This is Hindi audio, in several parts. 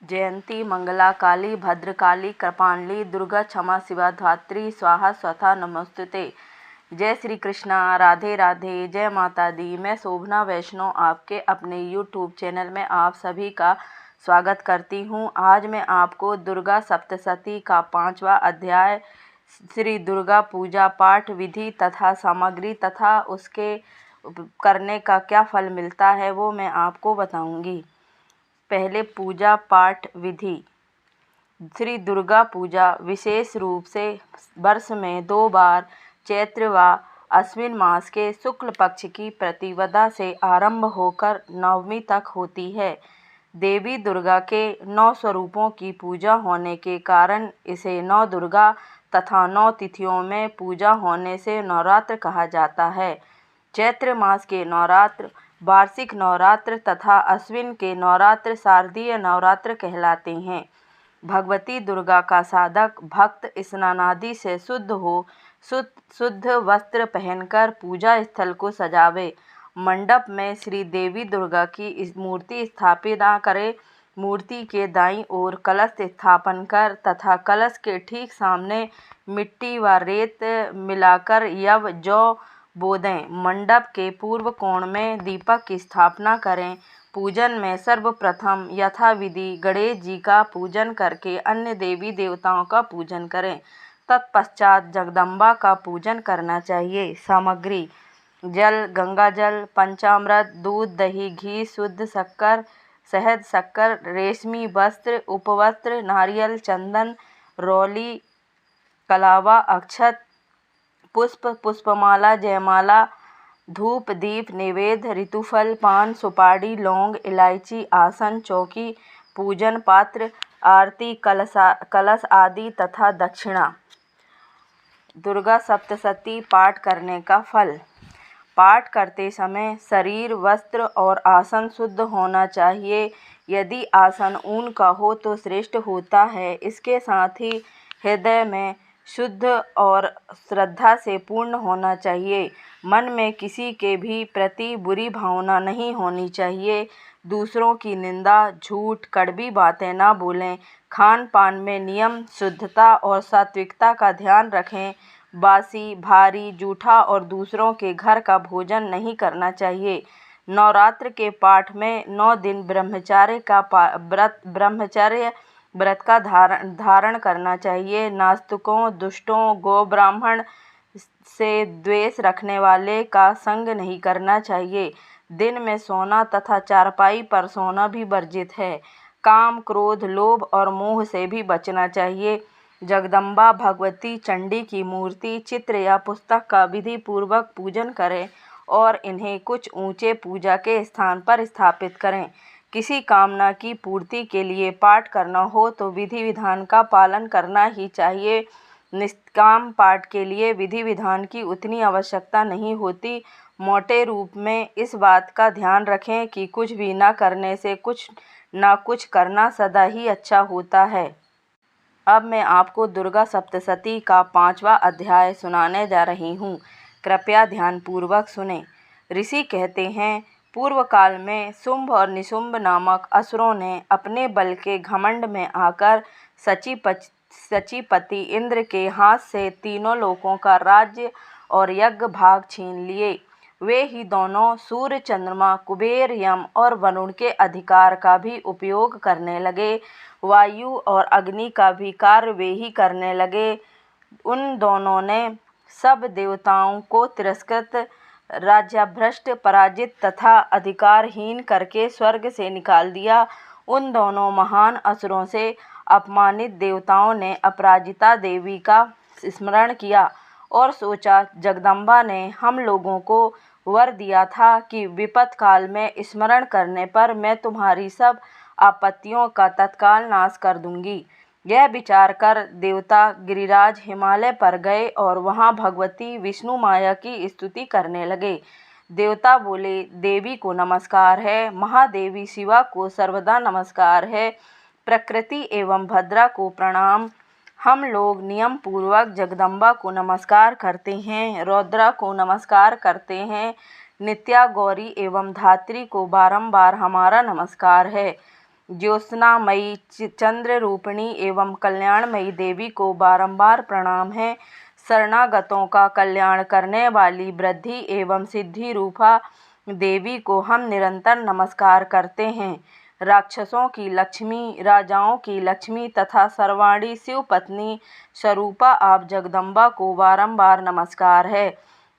जयंती मंगला काली भद्रकाली कृपाणली दुर्गा क्षमा शिवा धात्री स्वाहा स्वधा नमोस्तुते। जय श्री कृष्णा, राधे राधे, जय माता दी। मैं शोभना वैष्णव आपके अपने YouTube चैनल में आप सभी का स्वागत करती हूँ। आज मैं आपको दुर्गा सप्तशती का 5वां अध्याय श्री दुर्गा पूजा पाठ विधि तथा सामग्री तथा उसके करने का क्या फल मिलता है वो मैं आपको बताऊंगी। पहले पूजा पाठ विधि। श्री दुर्गा पूजा विशेष रूप से वर्ष में 2 बार चैत्र व अश्विन मास के शुक्ल पक्ष की प्रतिपदा से आरंभ होकर नवमी तक होती है। देवी दुर्गा के 9 स्वरूपों की पूजा होने के कारण इसे 9 दुर्गा तथा 9 तिथियों में पूजा होने से नवरात्र कहा जाता है। चैत्र मास के नवरात्र वार्षिक नवरात्र तथा अश्विन के नवरात्र शारदीय नवरात्र कहलाते हैं। भगवती दुर्गा का साधक भक्त स्नानादि से शुद्ध हो शुद्ध वस्त्र पहनकर पूजा स्थल को सजावे। मंडप में श्री देवी दुर्गा की मूर्ति स्थापित करे। मूर्ति के दाईं ओर कलश स्थापन कर तथा कलश के ठीक सामने मिट्टी व रेत मिलाकर यव जौ बो दें। मंडप के पूर्व कोण में दीपक की स्थापना करें। पूजन में सर्वप्रथम यथाविधि गणेश जी का पूजन करके अन्य देवी देवताओं का पूजन करें। तत्पश्चात जगदम्बा का पूजन करना चाहिए। सामग्री: जल, गंगा जल, पंचामृत, दूध, दही, घी, शुद्ध शक्कर, शहद, शक्कर, रेशमी वस्त्र, उपवस्त्र, नारियल, चंदन, रौली, कलावा, अक्षत, पुष्प, पुष्पमाला, जयमाला, धूप, दीप, नैवेद्य, ऋतुफल, पान, सुपारी, लौंग, इलायची, आसन, चौकी, पूजन पात्र, आरती, कलश आदि तथा दक्षिणा। दुर्गा सप्तशती पाठ करने का फल। पाठ करते समय शरीर, वस्त्र और आसन शुद्ध होना चाहिए। यदि आसन ऊन का हो तो श्रेष्ठ होता है। इसके साथ ही हृदय में शुद्ध और श्रद्धा से पूर्ण होना चाहिए। मन में किसी के भी प्रति बुरी भावना नहीं होनी चाहिए। दूसरों की निंदा, झूठ, कड़वी बातें ना बोलें। खान पान में नियम, शुद्धता और सात्विकता का ध्यान रखें। बासी, भारी, जूठा और दूसरों के घर का भोजन नहीं करना चाहिए। नवरात्र के पाठ में 9 दिन ब्रह्मचर्य व्रत का धारण करना चाहिए। नास्तिकों, दुष्टों, गौ ब्राह्मण से द्वेष रखने वाले का संग नहीं करना चाहिए। दिन में सोना तथा चारपाई पर सोना भी वर्जित है। काम, क्रोध, लोभ और मोह से भी बचना चाहिए। जगदम्बा भगवती चंडी की मूर्ति, चित्र या पुस्तक का विधि पूर्वक पूजन करें और इन्हें कुछ ऊंचे पूजा के स्थान पर स्थापित करें। किसी कामना की पूर्ति के लिए पाठ करना हो तो विधि विधान का पालन करना ही चाहिए। निष्काम पाठ के लिए विधि विधान की उतनी आवश्यकता नहीं होती। मोटे रूप में इस बात का ध्यान रखें कि कुछ भी न करने से कुछ न कुछ करना सदा ही अच्छा होता है। अब मैं आपको दुर्गा सप्तशती का 5वां अध्याय सुनाने जा रही हूँ। कृपया ध्यानपूर्वक सुने। ऋषि कहते हैं, पूर्व काल में शुंभ और निशुंभ नामक असुरों ने अपने बल के घमंड में आकर सचीपति इंद्र के हाथ से तीनों लोकों का राज्य और यज्ञ भाग छीन लिए। वे ही दोनों सूर्य, चंद्रमा, कुबेर, यम और वरुण के अधिकार का भी उपयोग करने लगे। वायु और अग्नि का भी कार्य वे ही करने लगे। उन दोनों ने सब देवताओं को तिरस्कृत, राज्याभ्रष्ट, पराजित तथा अधिकारहीन करके स्वर्ग से निकाल दिया। उन दोनों महान असुरों से अपमानित देवताओं ने अपराजिता देवी का स्मरण किया और सोचा, जगदम्बा ने हम लोगों को वर दिया था कि विपत काल में स्मरण करने पर मैं तुम्हारी सब आपत्तियों का तत्काल नाश कर दूंगी। यह विचार कर देवता गिरिराज हिमालय पर गए और वहां भगवती विष्णु माया की स्तुति करने लगे। देवता बोले, देवी को नमस्कार है, महादेवी शिवा को सर्वदा नमस्कार है, प्रकृति एवं भद्रा को प्रणाम। हम लोग नियम पूर्वक जगदम्बा को नमस्कार करते हैं, रौद्रा को नमस्कार करते हैं, नित्या, गौरी एवं धात्री को बारंबार हमारा नमस्कार है। ज्योत्सनामयी चंद्र रूपिणी एवं कल्याणमयी देवी को बारंबार प्रणाम है। शरणागतों का कल्याण करने वाली वृद्धि एवं सिद्धि रूपा देवी को हम निरंतर नमस्कार करते हैं। राक्षसों की लक्ष्मी, राजाओं की लक्ष्मी तथा सर्वाणी शिव पत्नी स्वरूपा आप जगदम्बा को बारंबार नमस्कार है।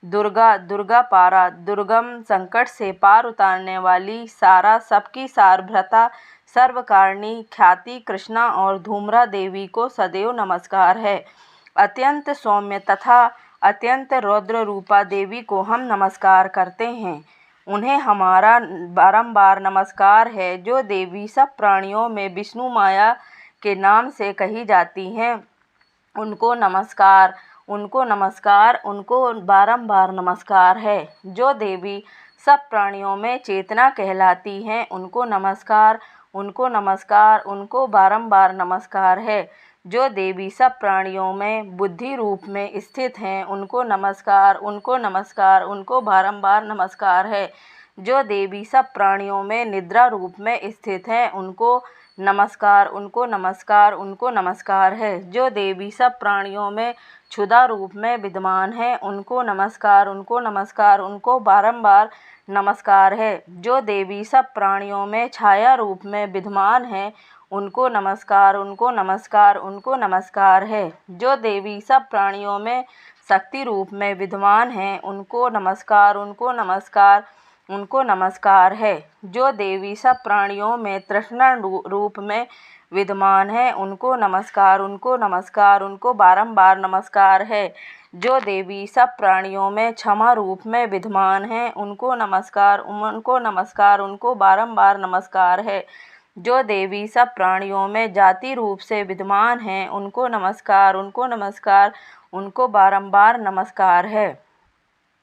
दुर्गा, दुर्गा पारा, दुर्गम संकट से पार उतारने वाली, सारा सबकी सारभ्रता, सर्वकारिणी ख्याति कृष्णा और धूम्रा देवी को सदैव नमस्कार है। अत्यंत सौम्य तथा अत्यंत रौद्र रूपा देवी को हम नमस्कार करते हैं। उन्हें हमारा बारंबार नमस्कार है। जो देवी सब प्राणियों में विष्णु माया के नाम से कही जाती हैं, उनको नमस्कार, उनको नमस्कार, उनको बारंबार नमस्कार है। जो देवी सब प्राणियों में चेतना कहलाती हैं, उनको नमस्कार, उनको नमस्कार, उनको बारंबार नमस्कार है। जो देवी सब प्राणियों में बुद्धि रूप में स्थित हैं, उनको नमस्कार, उनको नमस्कार, उनको बारंबार नमस्कार है। जो देवी सब प्राणियों में निद्रा रूप में स्थित हैं, उनको नमस्कार, उनको नमस्कार, उनको नमस्कार है। जो देवी सब प्राणियों में क्षुधा रूप में विद्यमान है, उनको नमस्कार, उनको नमस्कार, उनको बारंबार नमस्कार है। जो देवी सब प्राणियों में छाया रूप में विद्यमान है, उनको नमस्कार, उनको नमस्कार, उनको नमस्कार है। जो देवी सब प्राणियों में शक्ति रूप में विद्यमान है, उनको नमस्कार, उनको नमस्कार, उनको नमस्कार है। जो देवी सब प्राणियों में तृष्णा रूप में विद्यमान है, उनको नमस्कार, उनको नमस्कार, उनको बारंबार नमस्कार है। जो देवी सब प्राणियों में क्षमा रूप में विद्यमान है, उनको नमस्कार, उनको नमस्कार, उनको बारंबार नमस्कार है। जो देवी सब प्राणियों में जाति रूप से विद्यमान हैं, उनको नमस्कार, उनको नमस्कार, उनको बारंबार नमस्कार है।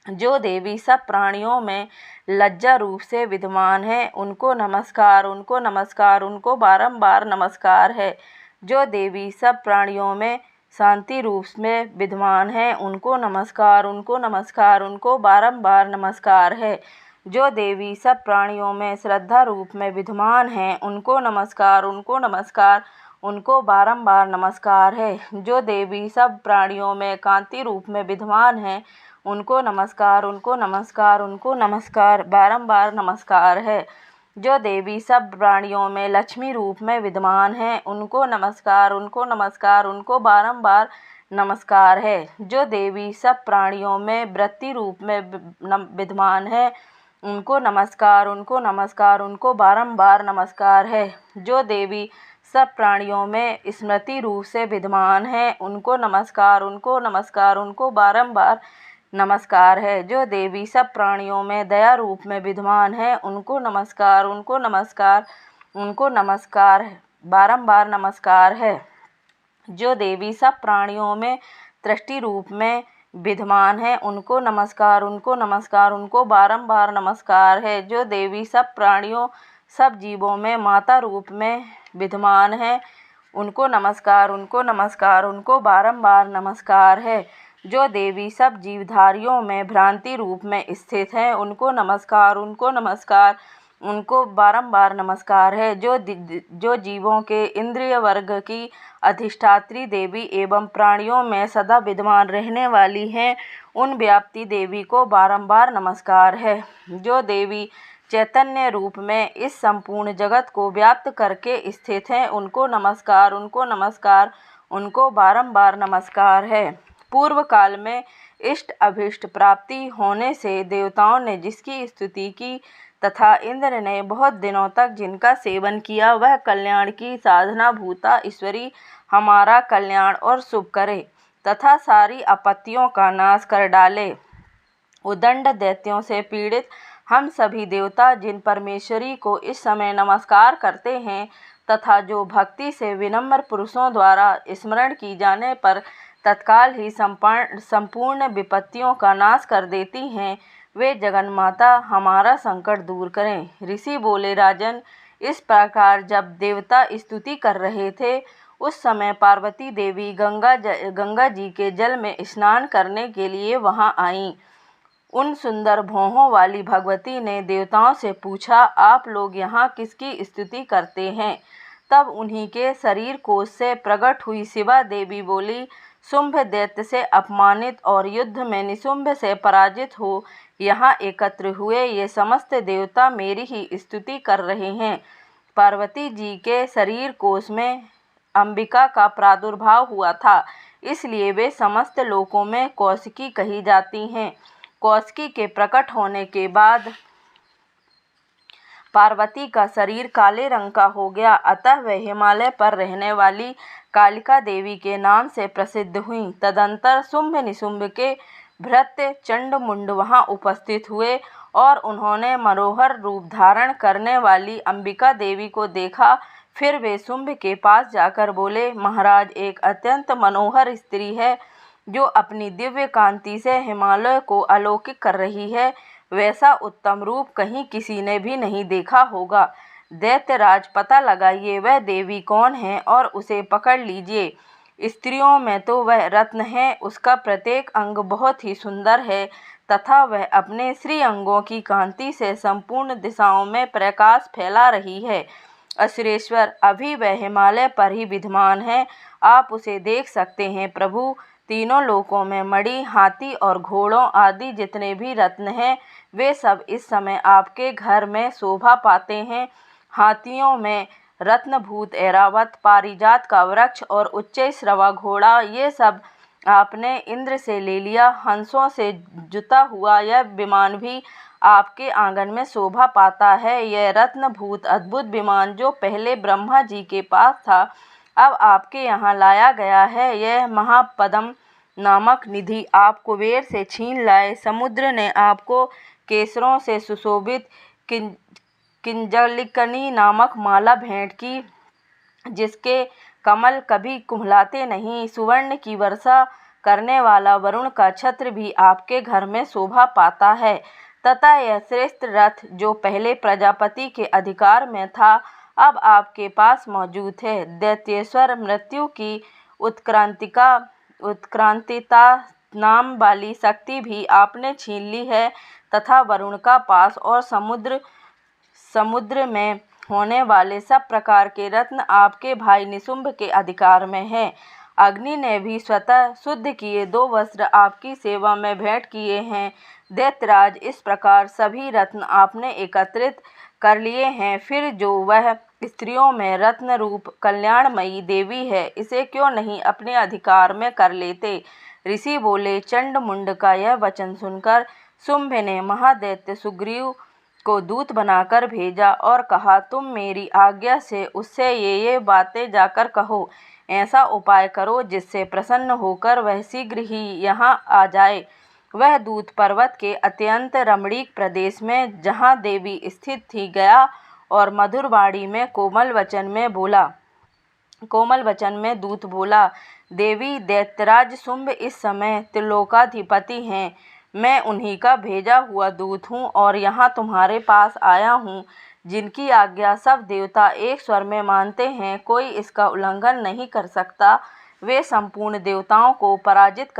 जो देवी सब प्राणियों में लज्जा रूप से विद्यमान है, उनको नमस्कार, उनको नमस्कार, उनको बारंबार नमस्कार है। जो देवी सब प्राणियों में शांति रूप में विद्यमान है, उनको नमस्कार, उनको नमस्कार, उनको बारंबार नमस्कार है। जो देवी सब प्राणियों में श्रद्धा रूप में विद्यमान है, उनको नमस्कार, उनको नमस्कार, उनको बारंबार नमस्कार है। जो देवी सब प्राणियों में कांति रूप में विद्यमान है, उनको नमस्कार, उनको नमस्कार, उनको नमस्कार, बारंबार नमस्कार है। जो देवी सब प्राणियों में लक्ष्मी रूप में विद्यमान है, उनको नमस्कार, उनको नमस्कार, उनको बारंबार नमस्कार है। जो देवी सब प्राणियों में वृत्ति रूप में विद्यमान है, उनको नमस्कार, उनको नमस्कार, उनको बारंबार नमस्कार है। जो देवी सब प्राणियों में स्मृति रूप से विद्यमान है, उनको नमस्कार, उनको नमस्कार, उनको बारंबार नमस्कार है। जो देवी सब प्राणियों में दया रूप में विद्यमान है, उनको नमस्कार, उनको नमस्कार, उनको नमस्कार, बारंबार नमस्कार है। जो देवी सब प्राणियों में दृष्टि रूप में विद्यमान है, उनको नमस्कार, उनको नमस्कार, उनको बारंबार नमस्कार है। जो देवी सब प्राणियों सब जीवों में माता रूप में विद्यमान है, उनको नमस्कार, उनको नमस्कार, उनको बारंबार नमस्कार है। जो देवी सब जीवधारियों में भ्रांति रूप में स्थित हैं, उनको नमस्कार, उनको नमस्कार, उनको बारंबार नमस्कार है। जो जीवों के इंद्रिय वर्ग की अधिष्ठात्री देवी एवं प्राणियों में सदा विद्यमान रहने वाली हैं, उन व्याप्ति देवी को बारंबार नमस्कार है। जो देवी चैतन्य रूप में इस संपूर्ण जगत को व्याप्त करके स्थित हैं, उनको नमस्कार, उनको नमस्कार, उनको बारंबार नमस्कार है। पूर्व काल में इष्ट अभीष्ट प्राप्ति होने से देवताओं ने जिसकी स्तुति की तथा इंद्र ने बहुत दिनों तक जिनका सेवन किया, वह कल्याण की साधना भूता ईश्वरी हमारा कल्याण और शुभ करे तथा सारी आपत्तियों का नाश कर डाले। उदंड दैत्यों से पीड़ित हम सभी देवता जिन परमेश्वरी को इस समय नमस्कार करते हैं तथा जो भक्ति से विनम्र पुरुषों द्वारा स्मरण की जाने पर तत्काल ही संपूर्ण विपत्तियों का नाश कर देती हैं, वे जगन्माता हमारा संकट दूर करें। ऋषि बोले, राजन, इस प्रकार जब देवता स्तुति कर रहे थे, उस समय पार्वती देवी गंगा जी के जल में स्नान करने के लिए वहां आईं। उन सुंदर भौहों वाली भगवती ने देवताओं से पूछा, आप लोग यहाँ किसकी स्तुति करते हैं? तब उन्हीं के शरीर कोश से प्रकट हुई शिवा देवी बोली, शुंभ दैत्य से अपमानित और युद्ध में निशुंभ से पराजित हो यहाँ एकत्र हुए ये समस्त देवता मेरी ही स्तुति कर रहे हैं। पार्वती जी के शरीर कोश में अंबिका का प्रादुर्भाव हुआ था, इसलिए वे समस्त लोकों में कौशिकी कही जाती हैं। कौशिकी के प्रकट होने के बाद पार्वती का शरीर काले रंग का हो गया, अतः वह हिमालय पर रहने वाली कालिका देवी के नाम से प्रसिद्ध हुई। तदंतर शुंभ निशुंभ के भृत्य चंड मुंड वहां उपस्थित हुए और उन्होंने मनोहर रूप धारण करने वाली अंबिका देवी को देखा। फिर वे शुंभ के पास जाकर बोले, महाराज, एक अत्यंत मनोहर स्त्री है जो अपनी दिव्य कांति से हिमालय को अलौकिक कर रही है। वैसा उत्तम रूप कहीं किसी ने भी नहीं देखा होगा। दैत्यराज, पता लगाइए वह देवी कौन है और उसे पकड़ लीजिए। स्त्रियों में तो वह रत्न है, उसका प्रत्येक अंग बहुत ही सुंदर है तथा वह अपने श्री अंगों की कांति से संपूर्ण दिशाओं में प्रकाश फैला रही है। असुरेश्वर, अभी वह हिमालय पर ही विद्यमान है, आप उसे देख सकते हैं। प्रभु, तीनों लोकों में मणि, हाथी और घोड़ों आदि जितने भी रत्न हैं वे सब इस समय आपके घर में शोभा पाते हैं। हाथियों में रत्नभूत ऐरावत, पारिजात का वृक्ष और उच्चैःश्रवा घोड़ा, ये सब आपने इंद्र से ले लिया। हंसों से जुता हुआ यह विमान भी आपके आंगन में शोभा पाता है। यह रत्नभूत अद्भुत विमान जो पहले ब्रह्मा जी के पास था, अब आपके यहाँ लाया गया है। यह महापद्म नामक निधि आप कुबेर से छीन लाए। समुद्र ने आपको केसरों से सुशोभित किंजलिकनी नामक माला भेंट की, जिसके कमल कभी कुम्हलाते नहीं। सुवर्ण की वर्षा करने वाला वरुण का छत्र भी आपके घर में शोभा पाता है तथा यह श्रेष्ठ रथ जो पहले प्रजापति के अधिकार में था, अब आपके पास मौजूद है। दैत्येश्वर, मृत्यु की उत्क्रांतिता नाम वाली शक्ति भी आपने छीन ली है तथा वरुण का पास और समुद्र में होने वाले सब प्रकार के रत्न आपके भाई निशुंभ के अधिकार में है। अग्नि ने भी स्वतः शुद्ध किए 2 वस्त्र आपकी सेवा में भेंट किए हैं। दैत्यराज, इस प्रकार सभी रत्न आपने एकत्रित कर लिए हैं, फिर जो वह स्त्रियों में रत्न रूप कल्याणमयी देवी है, इसे क्यों नहीं अपने अधिकार में कर लेते? ऋषि बोले, चंड मुंड का यह वचन सुनकर शुंभ ने महादैत्य सुग्रीव को दूत बनाकर भेजा और कहा, तुम मेरी आज्ञा से उससे ये बातें जाकर कहो। ऐसा उपाय करो जिससे प्रसन्न होकर वह शीघ्र ही यहाँ आ जाए। वह दूत पर्वत के अत्यंत रमणीक प्रदेश में जहाँ देवी स्थित थी गया और मधुर वाणी में कोमल वचन में दूत बोला, देवी, दैत्यराज शुंभ इस समय त्रिलोकाधिपति हैं। मैं उन्हीं का भेजा हुआ दूत हूँ और यहाँ तुम्हारे पास आया हूँ। जिनकी आज्ञा सब देवता एक स्वर में मानते हैं, कोई इसका उल्लंघन नहीं कर सकता। वे संपूर्ण देवताओं को पराजित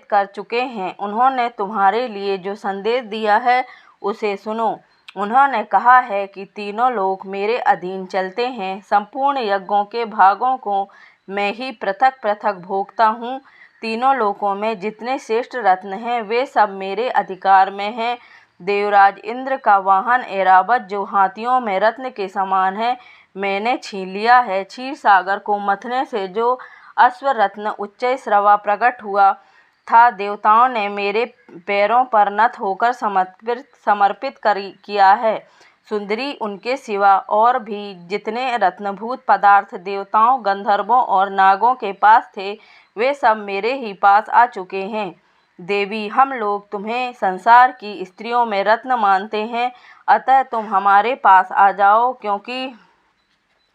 कर चुके हैं। उन्होंने तुम्हारे लिए जो संदेश दिया है उसे सुनो। उन्होंने कहा है कि तीनों लोक मेरे अधीन चलते हैं। संपूर्ण यज्ञों के भागों को मैं ही पृथक पृथक भोगता हूँ। तीनों लोकों में जितने श्रेष्ठ रत्न हैं वे सब मेरे अधिकार में हैं। देवराज इंद्र का वाहन ऐरावत जो हाथियों में रत्न के समान है, मैंने छीन लिया है। क्षीर सागर को मथने से जो अश्वरत्न उच्चैःश्रवा प्रकट हुआ था, देवताओं ने मेरे पैरों पर नत होकर समर्पित किया है। सुंदरी, उनके सिवा और भी जितने रत्नभूत पदार्थ देवताओं, गंधर्वों और नागों के पास थे, वे सब मेरे ही पास आ चुके हैं। देवी, हम लोग तुम्हें संसार की स्त्रियों में रत्न मानते हैं, अतः तुम हमारे पास आ जाओ, क्योंकि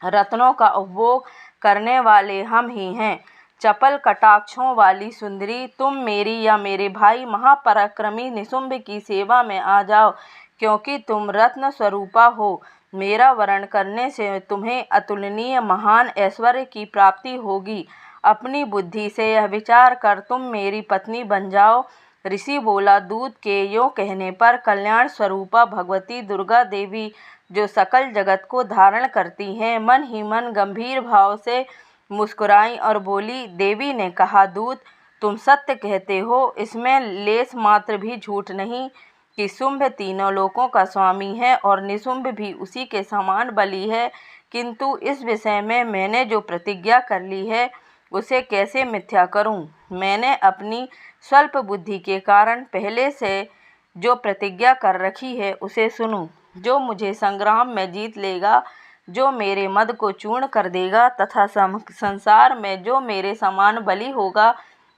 रत्नों का उपभोग करने वाले हम ही हैं। चपल कटाक्षों वाली सुंदरी, तुम मेरी या मेरे भाई महापराक्रमी निशुंभ की सेवा में आ जाओ, क्योंकि तुम रत्न स्वरूपा हो। मेरा वरण करने से तुम्हें अतुलनीय महान ऐश्वर्य की प्राप्ति होगी। अपनी बुद्धि से यह विचार कर तुम मेरी पत्नी बन जाओ। ऋषि बोला, दूत के यों कहने पर कल्याण स्वरूपा भगवती दुर्गा देवी जो सकल जगत को धारण करती हैं, मन ही मन गंभीर भाव से मुस्कुराई और बोली। देवी ने कहा, दूत तुम सत्य कहते हो, इसमें लेस मात्र भी झूठ नहीं कि शुंभ तीनों लोकों का स्वामी है और निशुंभ भी उसी के समान बली है, किंतु इस विषय में मैंने जो प्रतिज्ञा कर ली है उसे कैसे मिथ्या करूं? मैंने अपनी स्वल्प बुद्धि के कारण पहले से जो प्रतिज्ञा कर रखी है उसे सुनो। जो मुझे संग्राम में जीत लेगा, जो मेरे मद को चूर्ण कर देगा तथा संसार में जो मेरे समान बली होगा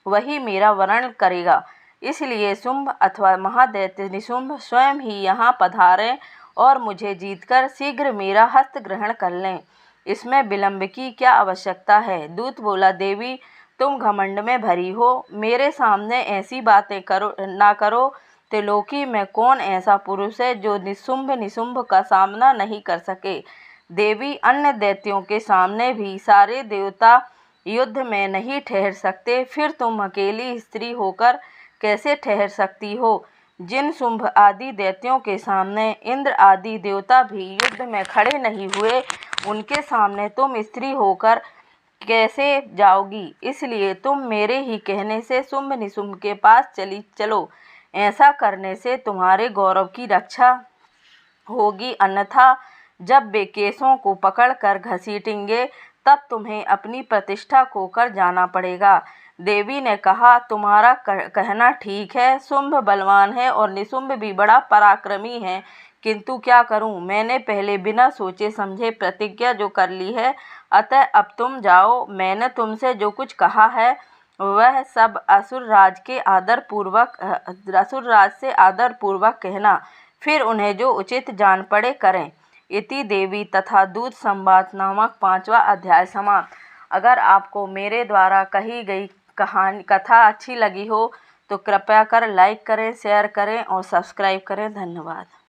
वही मेरा वर्ण करेगा। इसलिए शुंभ अथवा महादैत्य निशुंभ स्वयं ही यहाँ पधारें और मुझे जीतकर शीघ्र मेरा हस्त ग्रहण कर लें। इसमें विलंब की क्या आवश्यकता है? दूत बोला, देवी तुम घमंड में भरी हो, मेरे सामने ऐसी बातें ना करो। त्रिलोकी में कौन ऐसा पुरुष है जो निशुंभ का सामना नहीं कर सके? देवी, अन्य दैत्यों के सामने भी सारे देवता युद्ध में नहीं ठहर सकते, फिर तुम अकेली स्त्री होकर कैसे ठहर सकती हो? जिन शुंभ आदि दैत्यों के सामने इंद्र आदि देवता भी युद्ध में खड़े नहीं हुए, उनके सामने तुम स्त्री होकर कैसे जाओगी? इसलिए तुम मेरे ही कहने से शुंभ निशुंभ के पास चलो। ऐसा करने से तुम्हारे गौरव की रक्षा होगी, अन्यथा जब वे केसों को पकड़कर घसीटेंगे तब तुम्हें अपनी प्रतिष्ठा खोकर जाना पड़ेगा। देवी ने कहा, तुम्हारा कहना ठीक है, शुंभ बलवान है और निशुंभ भी बड़ा पराक्रमी है, किंतु क्या करूं? मैंने पहले बिना सोचे समझे प्रतिज्ञा जो कर ली है, अतः अब तुम जाओ। मैंने तुमसे जो कुछ कहा है वह सब असुर राज से आदर पूर्वक कहना, फिर उन्हें जो उचित जान पड़े करें। इति देवी तथा दूत संवाद नामक 5वां अध्याय समाप्त। अगर आपको मेरे द्वारा कही गई कथा अच्छी लगी हो तो कृपया कर लाइक करें, शेयर करें और सब्सक्राइब करें। धन्यवाद।